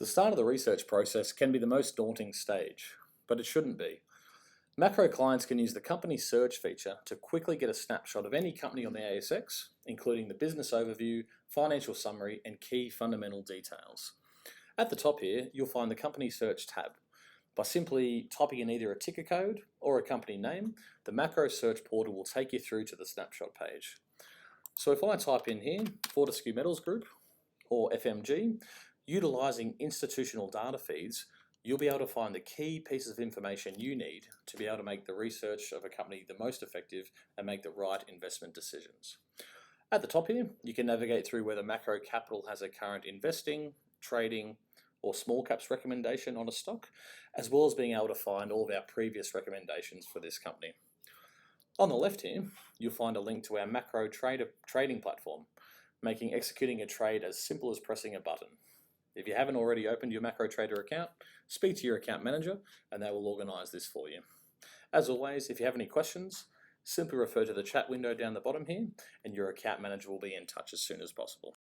The start of the research process can be the most daunting stage, but it shouldn't be. Maqro clients can use the company search feature to quickly get a snapshot of any company on the ASX, including the business overview, financial summary, and key fundamental details. At the top here, you'll find the company search tab. By simply typing in either a ticker code or a company name, the Maqro search portal will take you through to the snapshot page. So if I type in here, Fortescue Metals Group, or FMG, utilising institutional data feeds, you'll be able to find the key pieces of information you need to be able to make the research of a company the most effective and make the right investment decisions. At the top here, you can navigate through whether Maqro Capital has a current investing, trading, or small caps recommendation on a stock, as well as being able to find all of our previous recommendations for this company. On the left here, you'll find a link to our Maqro trading platform, making executing a trade as simple as pressing a button. If you haven't already opened your Maqro Trader account, speak to your account manager and they will organise this for you. As always, if you have any questions, simply refer to the chat window down the bottom here and your account manager will be in touch as soon as possible.